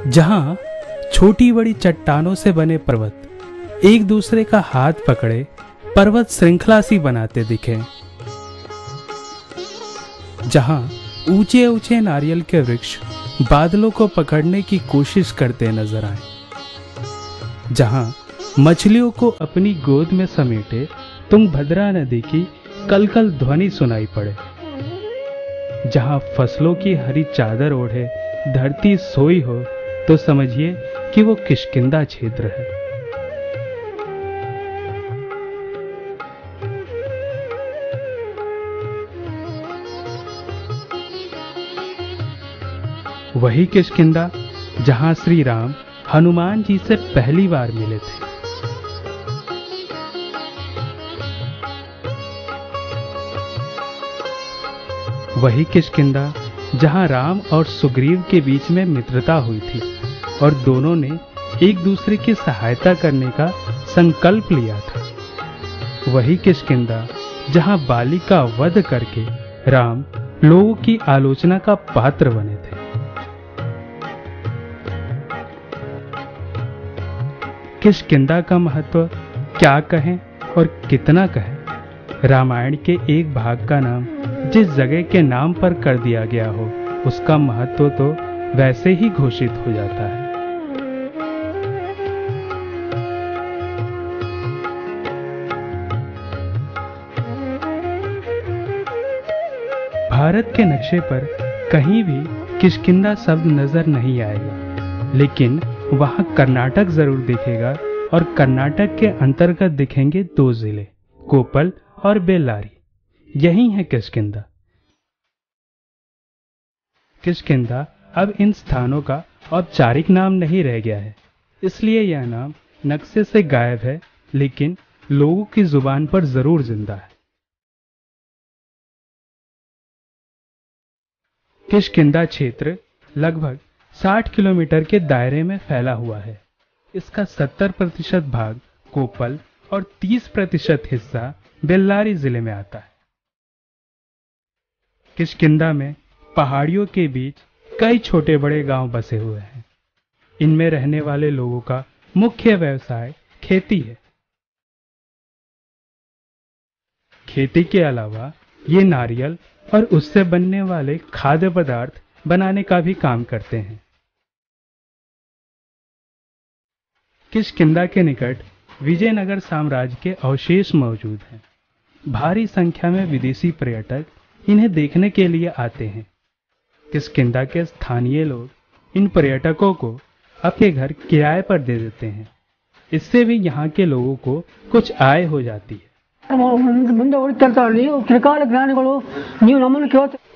जहां छोटी बड़ी चट्टानों से बने पर्वत एक दूसरे का हाथ पकड़े पर्वत श्रृंखला सी बनाते दिखे, जहां ऊंचे ऊंचे नारियल के वृक्ष बादलों को पकड़ने की कोशिश करते नजर आए, जहां मछलियों को अपनी गोद में समेटे तुंगभद्रा नदी की कलकल ध्वनि सुनाई पड़े, जहां फसलों की हरी चादर ओढ़े धरती सोई हो तो समझिए कि वो किष्किंधा क्षेत्र है। वही किष्किंधा जहां श्री राम हनुमान जी से पहली बार मिले थे। वही किष्किंधा जहां राम और सुग्रीव के बीच में मित्रता हुई थी और दोनों ने एक दूसरे की सहायता करने का संकल्प लिया था। वही किष्किंधा जहां बाली का वध करके राम लोगों की आलोचना का पात्र बने थे। किष्किंधा का महत्व क्या कहें और कितना कहें, रामायण के एक भाग का नाम जिस जगह के नाम पर कर दिया गया हो उसका महत्व तो वैसे ही घोषित हो जाता है। भारत के नक्शे पर कहीं भी किष्किंधा शब्द नजर नहीं आएगा, लेकिन वहां कर्नाटक जरूर दिखेगा और कर्नाटक के अंतर्गत दिखेंगे दो जिले, कोप्पल और बेल्लारी। यही है किष्किंधा। किष्किंधा अब इन स्थानों का औपचारिक नाम नहीं रह गया है, इसलिए यह नाम नक्शे से गायब है, लेकिन लोगों की जुबान पर जरूर जिंदा है। किष्किंधा क्षेत्र लगभग 60 किलोमीटर के दायरे में फैला हुआ है। इसका 70% भाग कोप्पल और 30% हिस्सा बेल्लारी जिले में आता है। किष्किंधा में पहाड़ियों के बीच कई छोटे बड़े गांव बसे हुए हैं। इनमें रहने वाले लोगों का मुख्य व्यवसाय खेती है। खेती के अलावा ये नारियल और उससे बनने वाले खाद्य पदार्थ बनाने का भी काम करते हैं। किष्किंधा के निकट विजयनगर साम्राज्य के अवशेष मौजूद हैं। भारी संख्या में विदेशी पर्यटक इन्हें देखने के लिए आते हैं। किष्किंधा के स्थानीय लोग इन पर्यटकों को अपने घर किराए पर दे देते हैं। इससे भी यहाँ के लोगों को कुछ आय हो जाती है।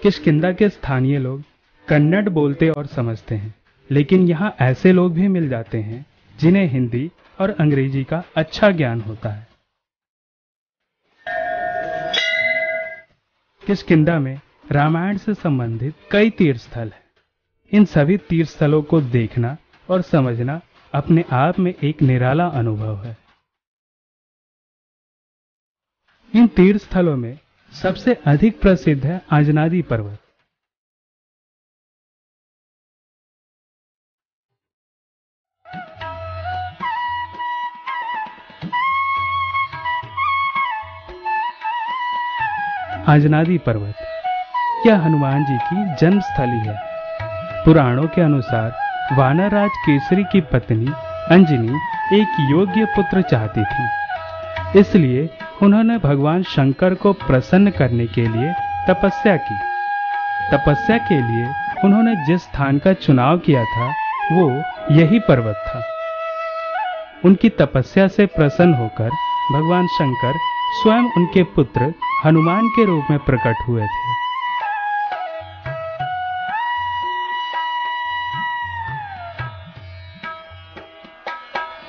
किष्किंधा के स्थानीय लोग कन्नड़ बोलते और समझते हैं, लेकिन यहाँ ऐसे लोग भी मिल जाते हैं जिन्हें हिंदी और अंग्रेजी का अच्छा ज्ञान होता है। किष्किंधा में रामायण से संबंधित कई तीर्थ स्थल हैं। इन सभी तीर्थ स्थलों को देखना और समझना अपने आप में एक निराला अनुभव है। इन तीर्थ स्थलों में सबसे अधिक प्रसिद्ध है आजनादी पर्वत। आजनादी पर्वत यह हनुमान जी की जन्मस्थली है। पुराणों के अनुसार वानरराज केसरी की पत्नी अंजनी एक योग्य पुत्र चाहती थी, इसलिए उन्होंने भगवान शंकर को प्रसन्न करने के लिए तपस्या की। तपस्या के लिए उन्होंने जिस स्थान का चुनाव किया था वो यही पर्वत था। उनकी तपस्या से प्रसन्न होकर भगवान शंकर स्वयं उनके पुत्र हनुमान के रूप में प्रकट हुए थे।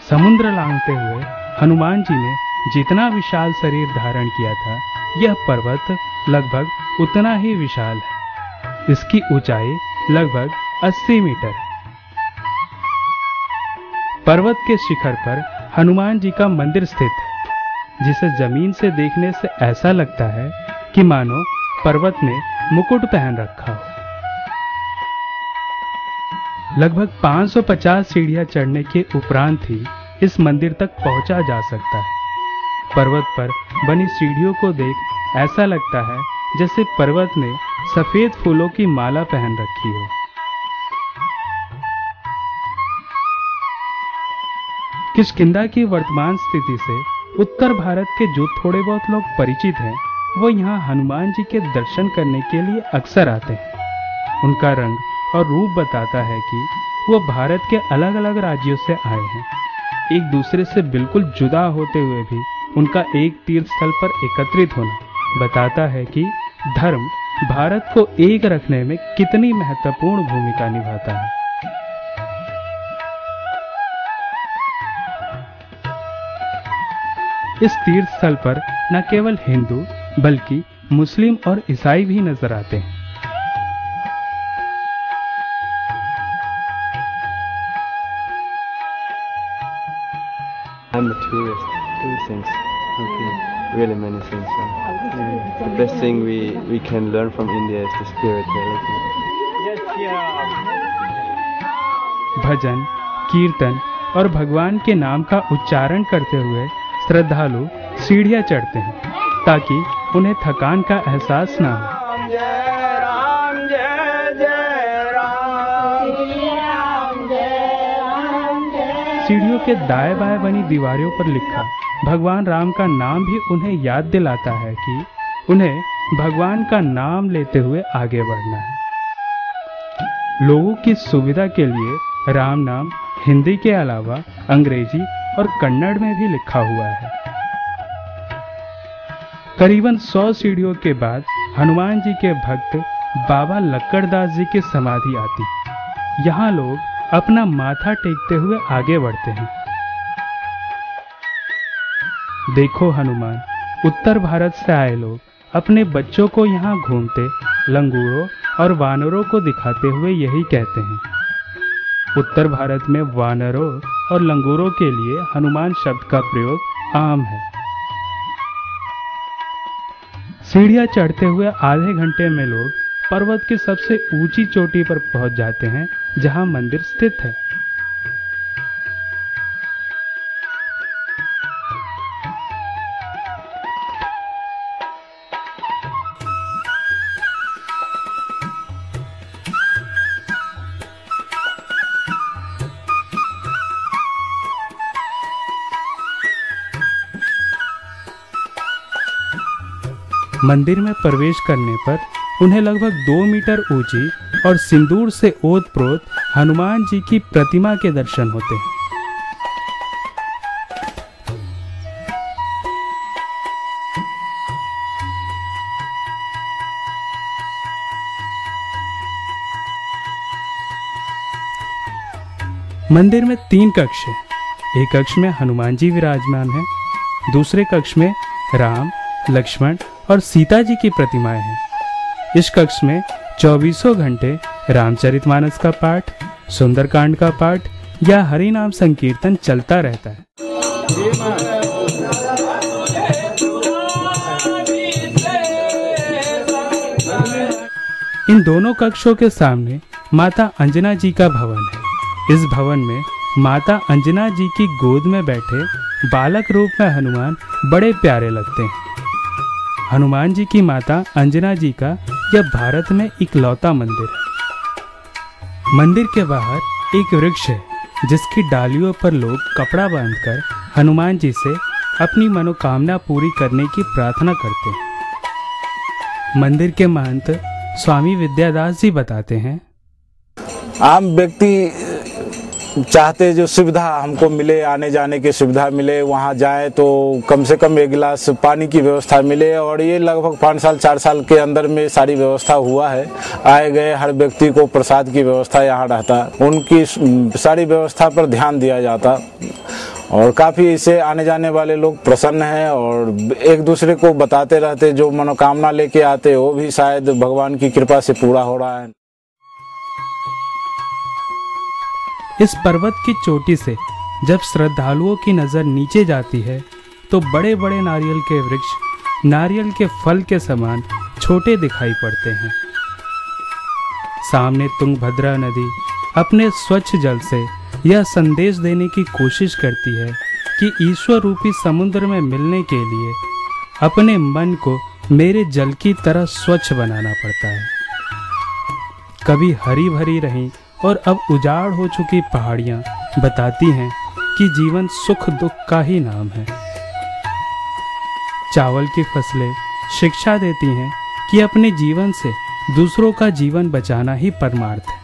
समुद्र लांघते हुए हनुमान जी ने जितना विशाल शरीर धारण किया था, यह पर्वत लगभग उतना ही विशाल है। इसकी ऊंचाई लगभग 80 मीटर है। पर्वत के शिखर पर हनुमान जी का मंदिर स्थित है, जिसे जमीन से देखने से ऐसा लगता है कि मानो पर्वत ने मुकुट पहन रखा हो। लगभग 550 सीढ़ियां चढ़ने के उपरांत ही इस मंदिर तक पहुंचा जा सकता है। पर्वत पर बनी सीढ़ियों को देख ऐसा लगता है जैसे पर्वत ने सफेद फूलों की माला पहन रखी हो। किष्किंधा की वर्तमान स्थिति से उत्तर भारत के जो थोड़े बहुत लोग परिचित हैं, वो यहाँ हनुमान जी के दर्शन करने के लिए अक्सर आते हैं। उनका रंग और रूप बताता है कि वो भारत के अलग अलग राज्यों से आए हैं। एक दूसरे से बिल्कुल जुदा होते हुए भी उनका एक तीर्थ स्थल पर एकत्रित होना बताता है कि धर्म भारत को एक रखने में कितनी महत्वपूर्ण भूमिका निभाता है। इस तीर्थ स्थल पर न केवल हिंदू बल्कि मुस्लिम और ईसाई भी नजर आते हैं। I'm a tourist. Two things. Okay. Really many things. The best thing we can learn from India is the spirituality. भजन, कीर्तन और भगवान के नाम का उच्चारण करते हुए श्रद्धालु सीढ़ियां चढ़ते हैं ताकि उन्हें थकान का एहसास ना हो। सीढ़ियों के दाएं बाएं बनी दीवारों पर लिखा भगवान राम का नाम भी उन्हें याद दिलाता है कि उन्हें भगवान का नाम लेते हुए आगे बढ़ना है। लोगों की सुविधा के लिए राम नाम हिंदी के अलावा अंग्रेजी और कन्नड़ में भी लिखा हुआ है। करीबन 100 सीढ़ियों के बाद हनुमान जी के भक्त बाबा लक्कड़दास जी की समाधि आती। यहाँ लोग अपना माथा टेकते हुए आगे बढ़ते हैं। देखो हनुमान, उत्तर भारत से आए लोग अपने बच्चों को यहाँ घूमते लंगूरों और वानरों को दिखाते हुए यही कहते हैं। उत्तर भारत में वानरों और लंगूरों के लिए हनुमान शब्द का प्रयोग आम है। सीढ़ियां चढ़ते हुए आधे घंटे में लोग पर्वत की सबसे ऊंची चोटी पर पहुंच जाते हैं, जहां मंदिर स्थित है। मंदिर में प्रवेश करने पर उन्हें लगभग 2 मीटर ऊंची और सिंदूर से ओत-प्रोत हनुमान जी की प्रतिमा के दर्शन होते हैं। मंदिर में 3 कक्ष हैं। एक कक्ष में हनुमान जी विराजमान हैं, दूसरे कक्ष में राम, लक्ष्मण और सीता जी की प्रतिमाएं हैं। इस कक्ष में 24 घंटे रामचरितमानस का पाठ, सुंदरकांड का पाठ या हरि नाम संकीर्तन चलता रहता है। इन दोनों कक्षों के सामने माता अंजना जी का भवन है। इस भवन में माता अंजना जी की गोद में बैठे बालक रूप में हनुमान बड़े प्यारे लगते हैं। हनुमान जी की माता अंजना जी का यह भारत में इकलौता मंदिर है। मंदिर के बाहर एक वृक्ष है, जिसकी डालियों पर लोग कपड़ा बांधकर हनुमान जी से अपनी मनोकामना पूरी करने की प्रार्थना करते हैं। मंदिर के महंत स्वामी विद्यादास जी बताते हैं, आम व्यक्ति चाहते जो सुविधा हमको मिले, आने जाने की सुविधा मिले, वहाँ जाए तो कम से कम एक गिलास पानी की व्यवस्था मिले, और ये लगभग 5 साल 4 साल के अंदर में सारी व्यवस्था हुआ है। आए गए हर व्यक्ति को प्रसाद की व्यवस्था यहाँ रहता, उनकी सारी व्यवस्था पर ध्यान दिया जाता, और काफ़ी इसे आने जाने वाले लोग प्रसन्न हैं और एक दूसरे को बताते रहते, जो मनोकामना लेके आते वो भी शायद भगवान की कृपा से पूरा हो रहा है। इस पर्वत की चोटी से जब श्रद्धालुओं की नजर नीचे जाती है तो बड़े बड़े नारियल के वृक्ष नारियल के फल के समान छोटे दिखाई पड़ते हैं। सामने तुंगभद्रा नदी अपने स्वच्छ जल से यह संदेश देने की कोशिश करती है कि ईश्वर रूपी समुद्र में मिलने के लिए अपने मन को मेरे जल की तरह स्वच्छ बनाना पड़ता है। कभी हरी भरी रही और अब उजाड़ हो चुकी पहाड़ियां बताती हैं कि जीवन सुख दुख का ही नाम है। चावल की फसलें शिक्षा देती हैं कि अपने जीवन से दूसरों का जीवन बचाना ही परमार्थ है।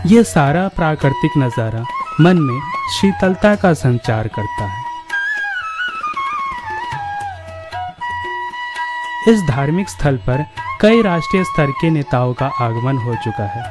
यह सारा प्राकृतिक नजारा मन में शीतलता का संचार करता है। इस धार्मिक स्थल पर कई राष्ट्रीय स्तर के नेताओं का आगमन हो चुका है।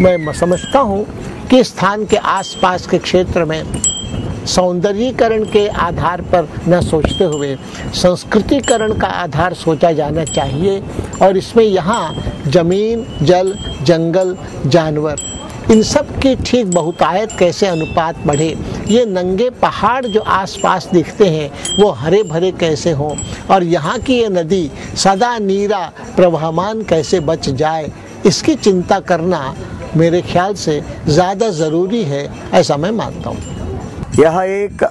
मैं समझता हूँ कि स्थान के आसपास के क्षेत्र में सौंदर्यीकरण के आधार पर न सोचते हुए संस्कृतिकरण का आधार सोचा जाना चाहिए, और इसमें यहाँ जमीन, जल, जंगल, जानवर, इन सब की ठीक बहुतायत कैसे अनुपात बढ़े, ये नंगे पहाड़ जो आसपास दिखते हैं वो हरे भरे कैसे हों, और यहाँ की ये नदी सदा नीरा प्रवहमान कैसे बच जाए, इसकी चिंता करना मेरे ख्याल से ज़्यादा ज़रूरी है, ऐसा मैं मानता हूँ। यह एक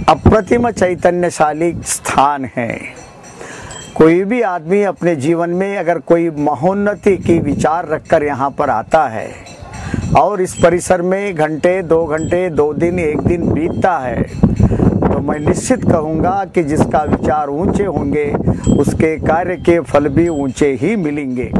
अप्रतिम चैतन्यशाली स्थान है। कोई भी आदमी अपने जीवन में अगर कोई महोन्नति की विचार रखकर यहाँ पर आता है और इस परिसर में घंटे 2 घंटे 2 दिन 1 दिन बीतता है, तो मैं निश्चित कहूँगा कि जिसका विचार ऊंचे होंगे उसके कार्य के फल भी ऊंचे ही मिलेंगे।